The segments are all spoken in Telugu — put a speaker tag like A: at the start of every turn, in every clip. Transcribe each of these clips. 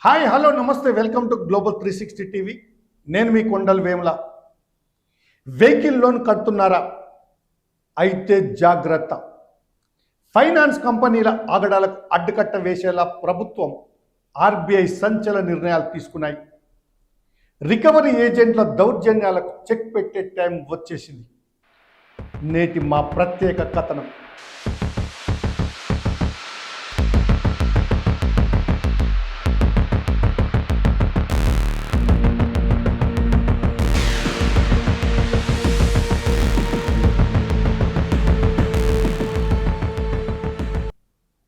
A: హాయ్ హలో నమస్తే వెల్కమ్ టు గ్లోబల్ 360 టీవీ. నేను మీ కొండల్ వేముల. వెహికల్ లోన్ కడుతున్నారా? అయితే జాగ్రత్త. ఫైనాన్స్ కంపెనీల ఆగడాలకు అడ్డుకట్ట వేసేలా ప్రభుత్వం ఆర్బీఐ సంచలన నిర్ణయాలు తీసుకున్నాయి. రికవరీ ఏజెంట్ల దౌర్జన్యాలకు చెక్ పెట్టే టైం వచ్చేసింది. నేటి మా ప్రత్యేక కథనం.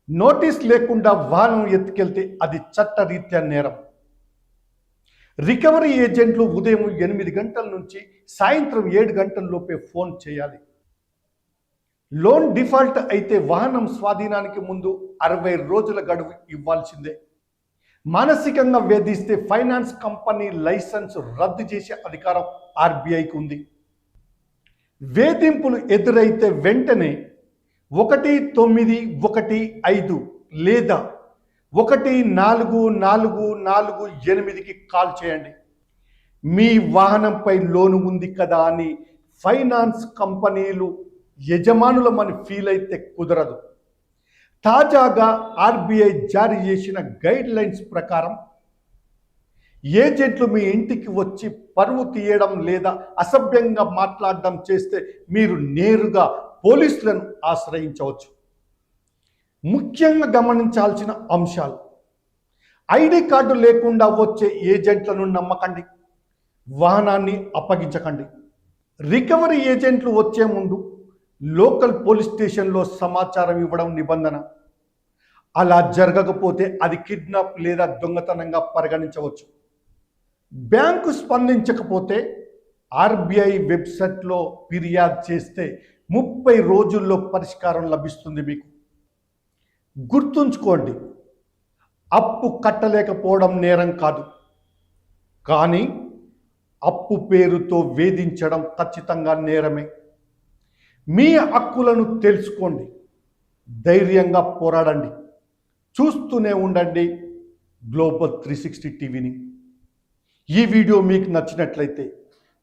A: నోటీస్ లేకుండా వాహనం ఎత్తుకెళ్తే అది చట్టరీత్యా నేరం. రికవరీ ఏజెంట్లు ఉదయం 8 గంటల నుంచి సాయంత్రం 7 గంటల లోపే ఫోన్ చేయాలి. లోన్ డిఫాల్ట్ అయితే వాహనం స్వాధీనానికి ముందు 60 రోజుల గడువు ఇవ్వాల్సిందే. మానసికంగా వేధిస్తే ఫైనాన్స్ కంపెనీ లైసెన్స్ రద్దు చేసే అధికారం ఆర్బీఐకి ఉంది. వేధింపులు ఎదురైతే వెంటనే 1915 లేదా 1448కి కాల్ చేయండి. మీ వాహనంపై లోను ఉంది కదా అని ఫైనాన్స్ కంపెనీలు యజమానులమని ఫీల్ అయితే కుదరదు. తాజాగా ఆర్బీఐ జారీ చేసిన గైడ్ లైన్స్ ప్రకారం ఏజెంట్లు మీ ఇంటికి వచ్చి పరువు తీయడం లేదా అసభ్యంగా మాట్లాడడం చేస్తే మీరు నేరుగా పోలీసులను ఆశ్రయించవచ్చు. ముఖ్యంగా గమనించాల్సిన అంశాలు: ఐడి కార్డు లేకుండా వచ్చే ఏజెంట్లను నమ్మకండి, వాహనాన్ని అప్పగించకండి. రికవరీ ఏజెంట్లు వచ్చే ముందు లోకల్ పోలీస్ స్టేషన్లో సమాచారం ఇవ్వడం నిబంధన. అలా జరగకపోతే అది కిడ్నాప్ లేదా దొంగతనంగా పరిగణించవచ్చు. బ్యాంకు స్పందించకపోతే ఆర్బీఐ వెబ్సైట్లో ఫిర్యాదు చేస్తే 30 రోజుల్లో పరిష్కారం లభిస్తుంది మీకు. గుర్తుంచుకోండి, అప్పు కట్టలేకపోవడం నేరం కాదు, కానీ అప్పు పేరుతో వేధించడం ఖచ్చితంగా నేరమే. మీ హక్కులను తెలుసుకోండి, ధైర్యంగా పోరాడండి. చూస్తూనే ఉండండి గ్లోబల్ 360 టీవీని. ఈ వీడియో మీకు నచ్చినట్లయితే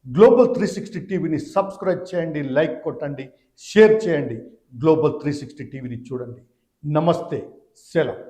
A: గ్లోబల్ 360 టీవీని సబ్స్క్రైబ్ చేయండి, లైక్ కొట్టండి, షేర్ చేయండి. గ్లోబల్ 360 టీవీని చూడండి. నమస్తే, సెలవు.